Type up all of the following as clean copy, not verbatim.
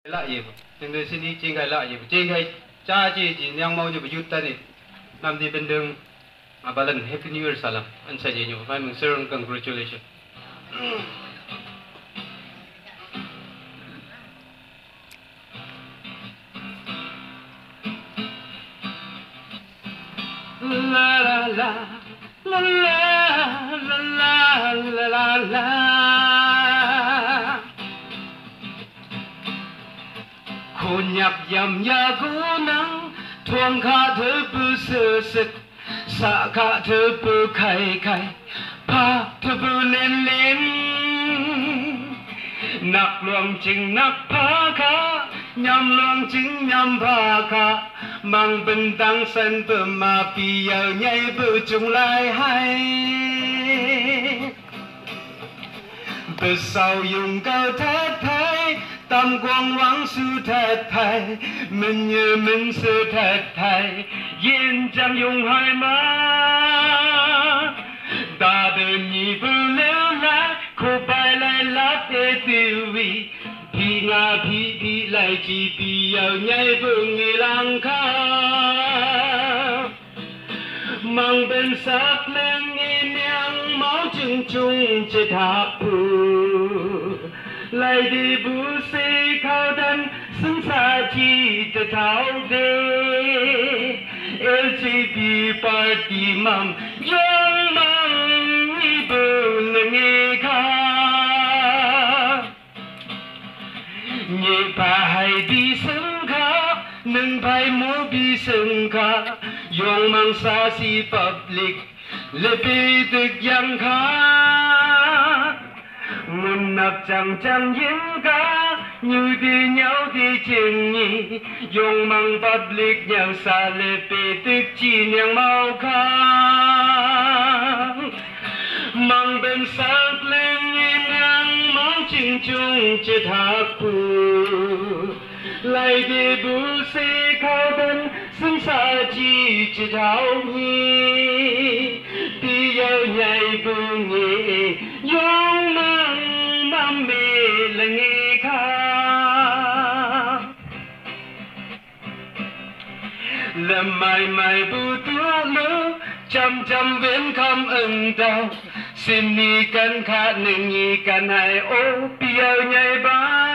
lạ gì nhưng tôi xin đi trên cái lạ gì trên cái cha chỉ nhang mau cho bị dứt tay này làm gì bên đường ba lần Happy New Year salam anh sẽ gì nhủ phải mình sớm congratulations la la la la la la la la la khổ nhập yam ya cố nắng thuồng khá thơ bư sơ sực xạ khá thơ bư khai khai pha thơ bư lên lên nặc luồng chừng nặc phá khá nhằm luồng chừng nhằm phá khá mang bình tăng sân bờ mà bì giờ nhảy bờ chung lại hay bờ sau dùng cao thét thái tam quang vắng sư thét thái mình như mình sư thét thái yên chẳng dùng hai má ta đơn nhị bờ leo lá khô bài lại lát ê tiêu vị phi ngà phi lại chỉ phi giờ nhảy bờ người lang khá mang bên sắc lên nghe nhang máu chừng chung chết tháp lại đi bù xì khao đan sưng xa chi te thao đê LGB party mam yang mang ni bù nghe kha nhẹ pa hay đi sưng kha nâng phải mua bi sưng kha yong mang sa si public lepi tuk yang kha nguồn nạp chẳng chẳng diễn ca như đi nhau đi chừng nhị dùng mang public nhau xa lepi tuk chi nhang mau kha mang bên sắc lên nhìn ngang máu chừng chung chết hạc phù lại đi bù xì khao đơn xứng xa chi chết tháo nhi đi dâu nhảy bù nhị dông mang mang mê là nghe khá làm mãi mãi bù tua lỡ chăm chăm viễn không ưng đau xin ni cần khá nâng nhị cần hai ô biêu nhảy ba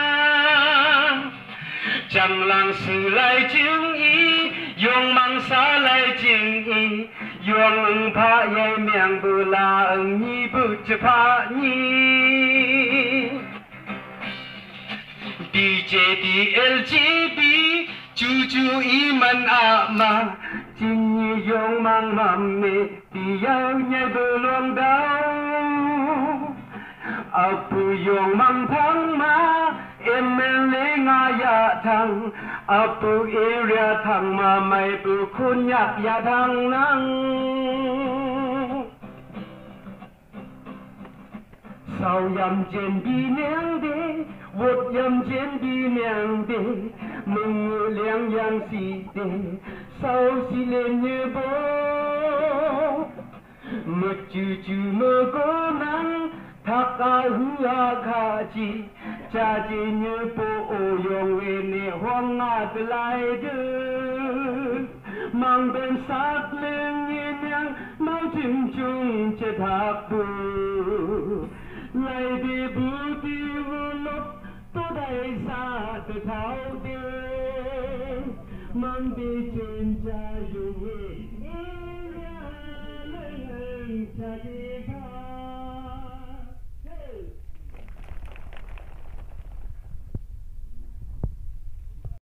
chẳng làng sự lại chứng ý dùng mang xa lại chứng ý dùng ưng phá nhảy miệng bù la ưng nhi bù chư phá nhi DJ DLGB chú chú ý mân ạ mà chính nhi dùng mang mầm mê đi yêu nhảy bù luôn đau Apu yung mang thang ma MLA nga ya thang Apu area thang ma may pu khun yak ya thang nang Sao yam trên bi miang de Vột yam trên bi miang de Mừng ngư liang yang si de Sao si lên như bố Mực chư chư mơ cố nắng thác a hư a kha chi cha chi như po ô yong về nè hoang nga từ lại đơn mang bên sát lên nhìn nhang máu chim chung chết thác bù lại đi bù đi vô lúc tôi đây xa từ tháo đê mang đi trên cha dùng về cha đi tha